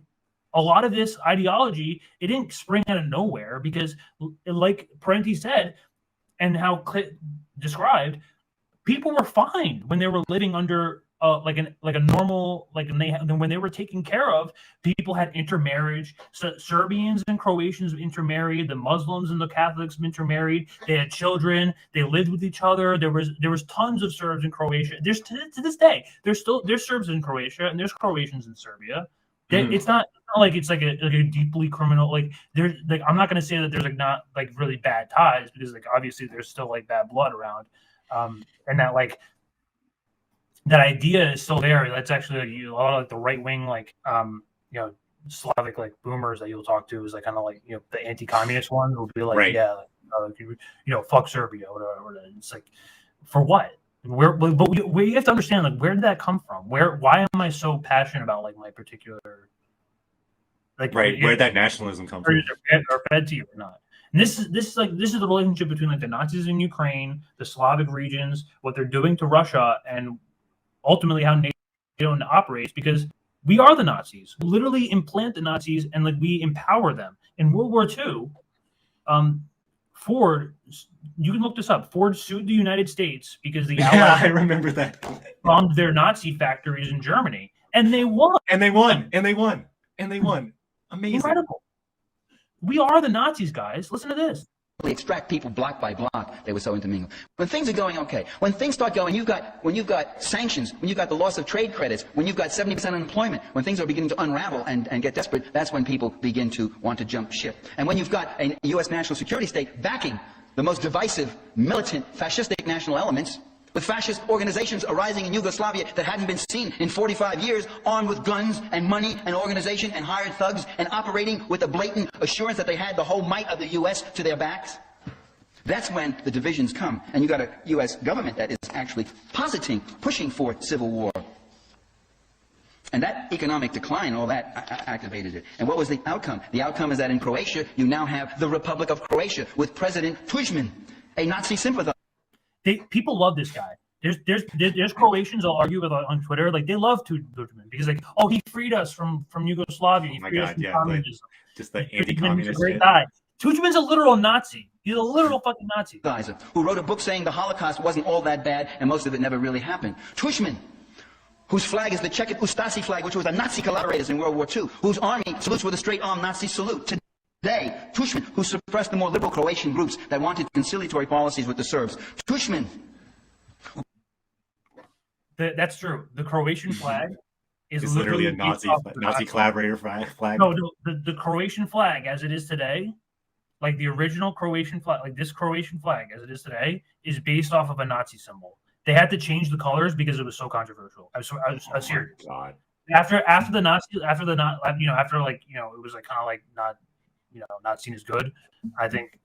a lot of this ideology, it didn't spring out of nowhere because, like Parenti said, and how described, people were fine when they were living under like a normal, like, and when they were taken care of, people had intermarriage. So Serbians and Croatians intermarried, the Muslims and the Catholics intermarried. They had children. They lived with each other. There was tons of Serbs in Croatia. There's to this day there's Serbs in Croatia and there's Croatians in Serbia. It's not like it's like a deeply criminal, like there's like, I'm not going to say that there's like not like really bad ties, because like obviously there's still like bad blood around, and that like that idea is still there. That's actually like, a lot of like the right wing, like you know, Slavic like boomers that you'll talk to is like kind of like, you know, the anti-communist ones will be like, right. Yeah, like, you know, fuck Serbia, whatever. It's like, for what? But you have to understand, like, where did that come from? Why am I so passionate about like my particular, like, right? Where did that nationalism come from? Or fed to you or not? And this is the relationship between like the Nazis in Ukraine, the Slavic regions, what they're doing to Russia, and ultimately how NATO operates, because we are the Nazis. We literally implant the Nazis and like we empower them. In World War II, Ford, you can look this up. Ford sued the United States because the Allies I remember that. bombed their Nazi factories in Germany, and they won. And they won. Amazing. Incredible. We are the Nazis, guys. Listen to this. Extract people block by block. They were so intermingled. When things are going okay, when things start going, when you've got sanctions, when you've got the loss of trade credits, when you've got 70% unemployment, when things are beginning to unravel and get desperate, that's when people begin to want to jump ship. And when you've got a U.S. national security state backing the most divisive, militant, fascistic national elements, with fascist organizations arising in Yugoslavia that hadn't been seen in 45 years, armed with guns and money and organization and hired thugs, and operating with the blatant assurance that they had the whole might of the U.S. to their backs. That's when the divisions come, and you got a U.S. government that is actually pushing for civil war. And that economic decline, all that activated it. And what was the outcome? The outcome is that in Croatia, you now have the Republic of Croatia with President Tudjman, a Nazi sympathizer. People love this guy. There's Croatians I'll argue with on Twitter, like they love Tudjman because like, oh, he freed us from Yugoslavia. He freed us from communism. Just the anti-communist great guy. Tudjman's a literal Nazi. He's a literal fucking Nazi. Who wrote a book saying the Holocaust wasn't all that bad and most of it never really happened. Tudjman, whose flag is the checkered Ustasi flag, which was the Nazi collaborators in World War II, whose army salutes with a straight-arm Nazi salute. Today, Tudjman, who suppressed the more liberal Croatian groups that wanted conciliatory policies with the Serbs. Tudjman. That's true. The Croatian flag is literally a Nazi collaborator flag. No, the Croatian flag as it is today, like the original Croatian flag, like this Croatian flag as it is today, is based off of a Nazi symbol. They had to change the colors because it was so controversial. I was serious. God. After the Nazis, after it was like kind of like not seen as good. I think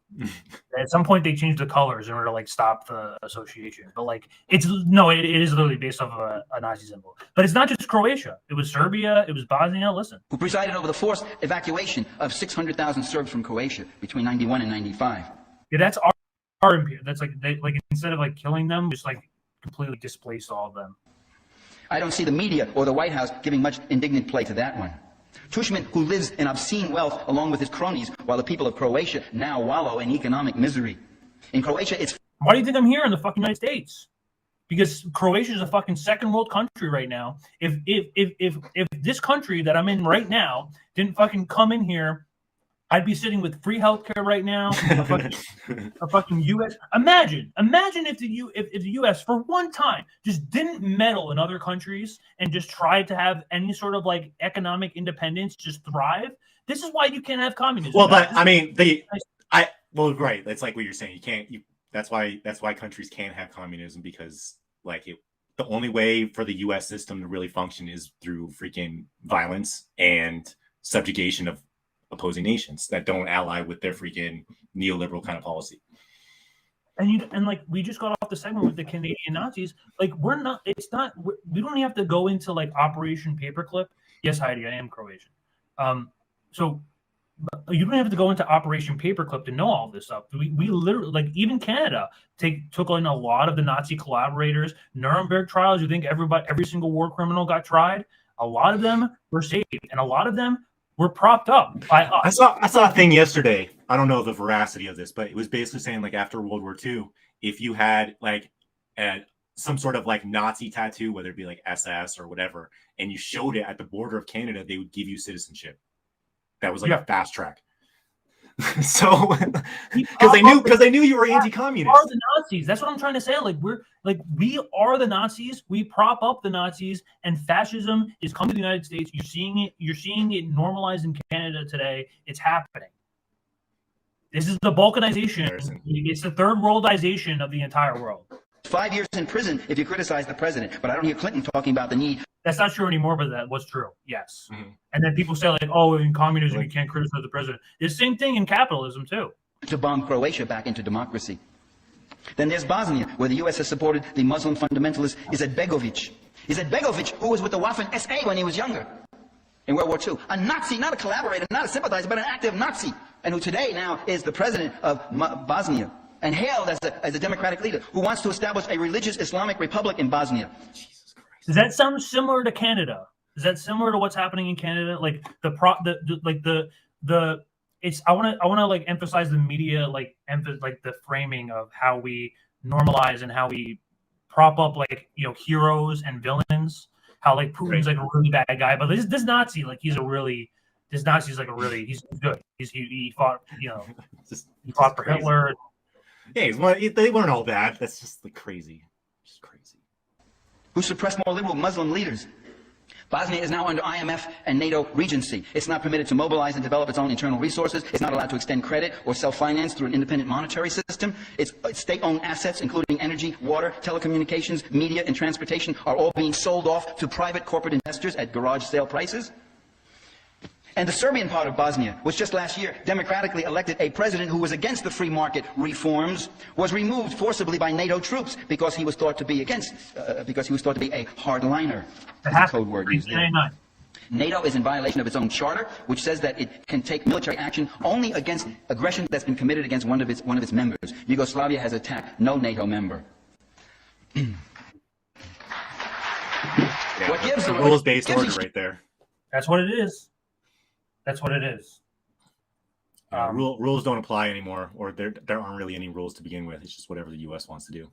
at some point they changed the colors in order to like stop the association. But like it is literally based off of a Nazi symbol. But it's not just Croatia. It was Serbia. It was Bosnia. Listen, who presided over the forced evacuation of 600,000 Serbs from Croatia between 91 and 95. Yeah, that's our that's like instead of like killing them, just like completely displaced all of them. I don't see the media or the White House giving much indignant play to that one. Tudjman, who lives in obscene wealth along with his cronies, while the people of Croatia now wallow in economic misery. In Croatia, it's... Why do you think I'm here in the fucking United States? Because Croatia is a fucking second world country right now. If this country that I'm in right now didn't fucking come in here, I'd be sitting with free healthcare right now. A fucking U.S. Imagine if the U.S. for one time just didn't meddle in other countries and just tried to have any sort of like economic independence, just thrive. This is why you can't have communism. Well, but I mean, right. That's like what you're saying. That's why countries can't have communism, because like the only way for the U.S. system to really function is through freaking violence and subjugation of opposing nations that don't ally with their freaking neoliberal kind of policy. And like we just got off the segment with the Canadian Nazis. Like we don't even have to go into like Operation Paperclip. Yes, Heidi, I am Croatian. So you don't have to go into Operation Paperclip to know all this stuff. We literally, like, even Canada took on a lot of the Nazi collaborators. Nuremberg trials. You think every single war criminal got tried? A lot of them were saved, and a lot of them were propped up by us. I saw a thing yesterday. I don't know the veracity of this, but it was basically saying like after World War II, if you had like some sort of like Nazi tattoo, whether it be like SS or whatever, and you showed it at the border of Canada, they would give you citizenship. That was like a fast track. So because they knew you were anti-communist. We are the Nazis. That's what I'm trying to say. We are the Nazis. We prop up the Nazis, and fascism is coming to the United States. You're seeing it normalized in Canada today. It's happening. This is the balkanization. It's the third worldization of the entire world. 5 years in prison if you criticize the president, but I don't hear Clinton talking about the need. That's not true anymore, but that was true. Yes. Mm-hmm. And then people say like, oh, in communism, you can't criticize the president. It's the same thing in capitalism too. To bomb Croatia back into democracy. Then there's Bosnia, where the U.S. has supported the Muslim fundamentalist Izetbegovic. Izetbegovic, who was with the Waffen SA when he was younger. in World War II. A Nazi, not a collaborator, not a sympathizer, but an active Nazi, and who today now is the president of Bosnia, and hailed as a democratic leader, who wants to establish a religious Islamic republic in Bosnia. Does that sound similar to Canada? Is that similar to what's happening in Canada? Like I want to like emphasize the media, like the framing of how we normalize and how we prop up like, you know, heroes and villains. How like Putin's like a really bad guy, but this Nazi, like he's like a really he's good. He fought, you know, he fought for Hitler. Yeah, they weren't all bad. That's just like crazy, just crazy. Who suppressed more liberal Muslim leaders. Bosnia is now under IMF and NATO regency. It's not permitted to mobilize and develop its own internal resources. It's not allowed to extend credit or self-finance through an independent monetary system. Its state-owned assets, including energy, water, telecommunications, media, and transportation, are all being sold off to private corporate investors at garage sale prices. And the Serbian part of Bosnia, which just last year democratically elected a president who was against the free market reforms, was removed forcibly by NATO troops because he was thought to be a hardliner. That's a code word used there. NATO is in violation of its own charter, which says that it can take military action only against aggression that's been committed against one of its members. Yugoslavia has attacked no NATO member. What gives the rules-based order right there? That's what it is. That's what it is. Rules don't apply anymore, or there aren't really any rules to begin with. It's just whatever the U.S. wants to do.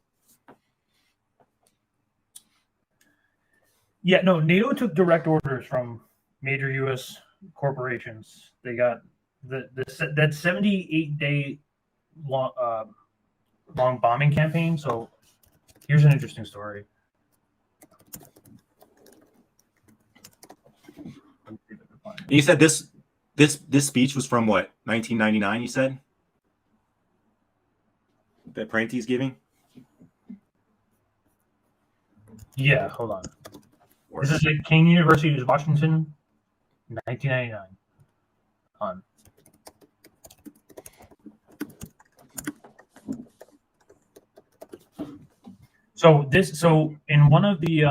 Yeah, no, NATO took direct orders from major U.S. corporations. They got that 78-day long bombing campaign. So here's an interesting story. You said this speech was from what, 1999? You said that Parenti's giving. Yeah, hold on. This is at King University of Washington, 1999. On. So in one of the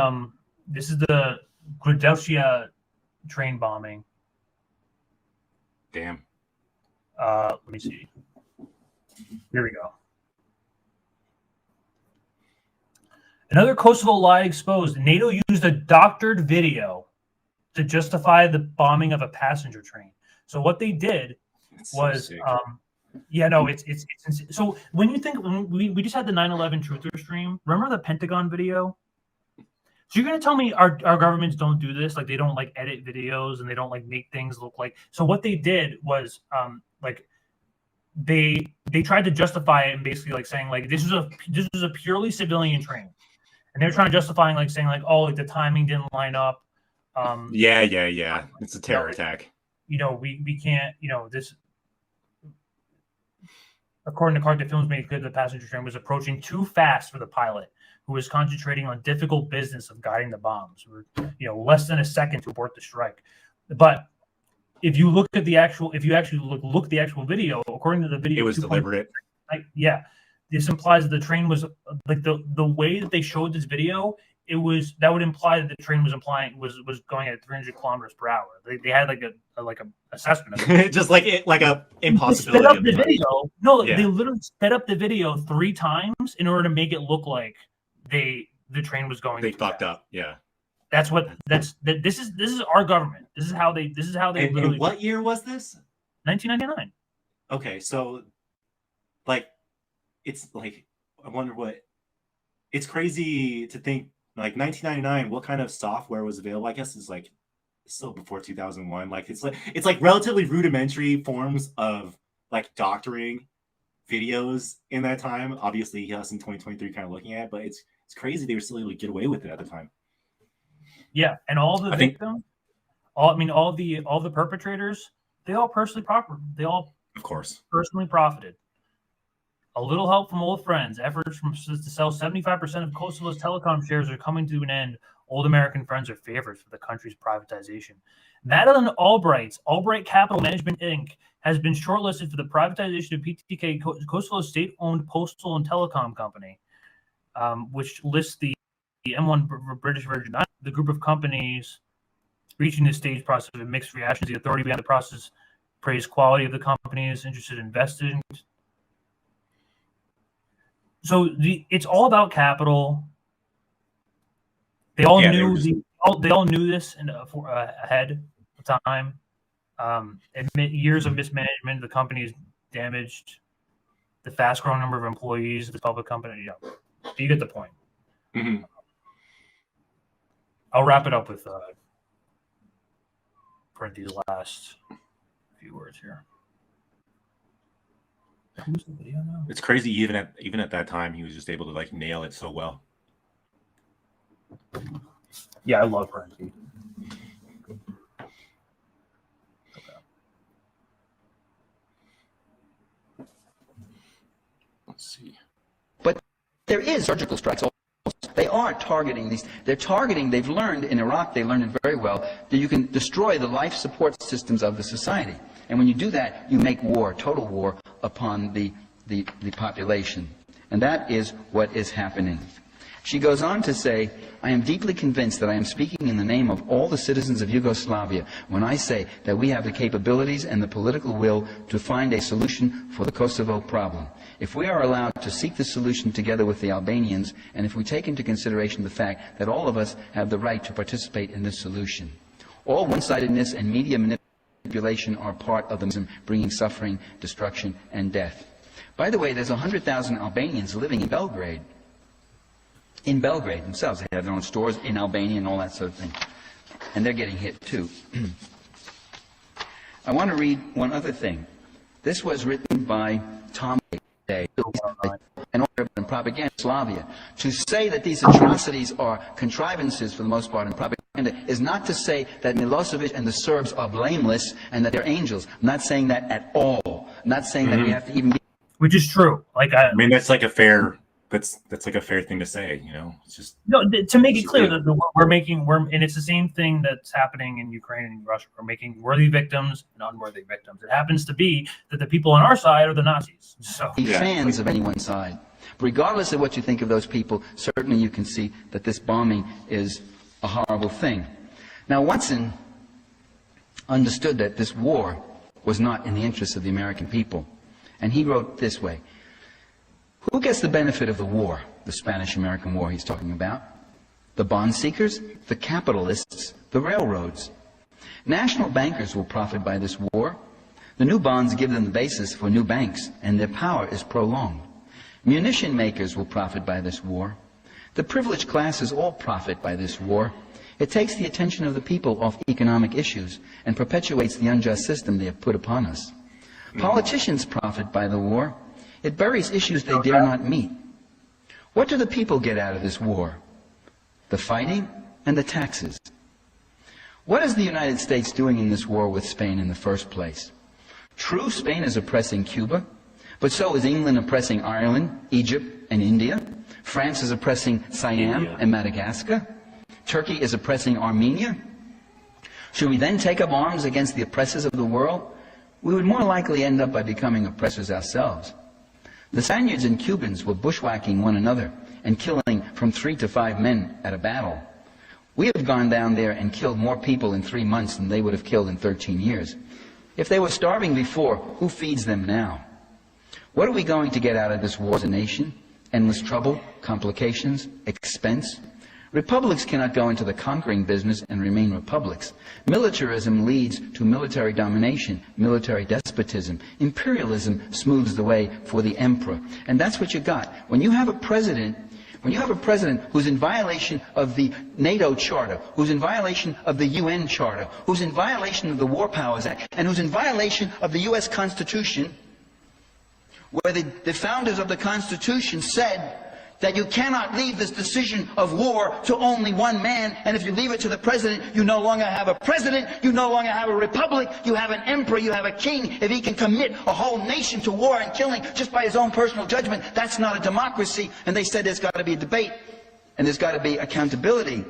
this is the Philadelphia train bombing. Damn. Let me see. Here we go. Another Kosovo lie exposed. NATO used a doctored video to justify the bombing of a passenger train. So what they did was, it's so when you think we just had the 9/11 truther stream. Remember the Pentagon video? So you're gonna tell me our governments don't do this? Like they don't like edit videos and they don't like make things look like. So what they did was they tried to justify it and basically like saying like this was a purely civilian train. And they're trying to justify like saying like, oh, like the timing didn't line up. Yeah. It's a terror attack. You know, we can't, you know, this. According to Clark, the films made clear the passenger train was approaching too fast for the pilot, who was concentrating on difficult business of guiding the bombs. You know, less than a second to abort the strike. But if you look at the actual, look at the actual video, according to the video, it was deliberate. This implies that the train was like the way that they showed this video. That would imply that the train was going at 300 kilometers per hour. They had like a assessment of it. Just like a impossibility. They sped up the video. No, they literally sped up the video 3 times in order to make it look like the train was going. They fucked up. Yeah. This is our government. This is how they. And what year was this? 1999. Okay, so like, it's like I wonder what. It's crazy to think like 1999. What kind of software was available? I guess it's like still before 2001. Like it's like relatively rudimentary forms of like doctoring videos in that time. Obviously, us in 2023 kind of looking at it, but it's crazy they were still able to get away with it at the time. Yeah, and all the victims, all the perpetrators, they all personally profited. A little help from old friends. Efforts to sell 75% of Kosovo's telecom shares are coming to an end. Old American friends are favorites for the country's privatization. Madeleine Albright Capital Management Inc. has been shortlisted for the privatization of PTK, Kosovo's state-owned postal and telecom company, which lists the M1 British Virgin Islands. The group of companies Reaching this stage process of mixed reactions. The authority behind the process praised quality of the companies interested in investing. So it's all about capital. They all knew they all knew this ahead of time. Years of mismanagement, the company's damaged. The fast-growing number of employees, the public company. Yeah, you get the point. Mm-hmm. I'll wrap it up with Parenti's last few words here. Who's the video now? It's crazy. Even at that time, he was just able to like nail it so well. Yeah, I love Parenti. Let's see. But there is surgical strikes. They are targeting these. They're targeting. They've learned in Iraq. They learned it very well that you can destroy the life support systems of the society. And when you do that, you make war, total war, upon the population. And that is what is happening. She goes on to say, I am deeply convinced that I am speaking in the name of all the citizens of Yugoslavia when I say that we have the capabilities and the political will to find a solution for the Kosovo problem. If we are allowed to seek the solution together with the Albanians, and if we take into consideration the fact that all of us have the right to participate in this solution. All one-sidedness and media manipulation are part of them bringing suffering, destruction, and death. By the way, there's 100,000 Albanians living in Belgrade. In Belgrade themselves. They have their own stores in Albania and all that sort of thing. And they're getting hit too. I want to read one other thing. This was written by Tom Day, an author in propaganda in Yugoslavia. To say that these atrocities are contrivances for the most part in propaganda is not to say that Milosevic and the Serbs are blameless and that they're angels. I'm not saying that at all. I'm not saying that we have to even be... Which is true. I mean, that's like a fair... That's like a fair thing to say, you know. It's just to make it clear that and it's the same thing that's happening in Ukraine and Russia. We're making worthy victims and unworthy victims. It happens to be that the people on our side are the Nazis. So fans of any one side. Regardless of what you think of those people, certainly you can see that this bombing is a horrible thing. Now, Watson understood that this war was not in the interests of the American people, and he wrote this way. Who gets the benefit of the war, the Spanish-American War he's talking about? The bond seekers, the capitalists, the railroads. National bankers will profit by this war. The new bonds give them the basis for new banks, and their power is prolonged. Munition makers will profit by this war. The privileged classes all profit by this war. It takes the attention of the people off economic issues and perpetuates the unjust system they have put upon us. Politicians profit by the war. It buries issues they dare not meet. What do the people get out of this war? The fighting and the taxes. What is the United States doing in this war with Spain in the first place? True, Spain is oppressing Cuba, but so is England oppressing Ireland, Egypt, and India. France is oppressing Siam and Madagascar. Turkey is oppressing Armenia. Should we then take up arms against the oppressors of the world? We would more likely end up by becoming oppressors ourselves. The Spaniards and Cubans were bushwhacking one another and killing from 3 to 5 men at a battle. We have gone down there and killed more people in 3 months than they would have killed in 13 years. If they were starving before, who feeds them now? What are we going to get out of this war as a nation? Endless trouble, complications, expense? Republics cannot go into the conquering business and remain republics. Militarism leads to military domination, military despotism. Imperialism smooths the way for the emperor. And that's what you got. When you have a president who's in violation of the NATO Charter, who's in violation of the UN Charter, who's in violation of the War Powers Act, and who's in violation of the U.S. Constitution, where the founders of the Constitution said that you cannot leave this decision of war to only one man, and if you leave it to the president, you no longer have a president, you no longer have a republic, you have an emperor, you have a king. If he can commit a whole nation to war and killing just by his own personal judgment, that's not a democracy. And they said there's got to be a debate, and there's got to be accountability.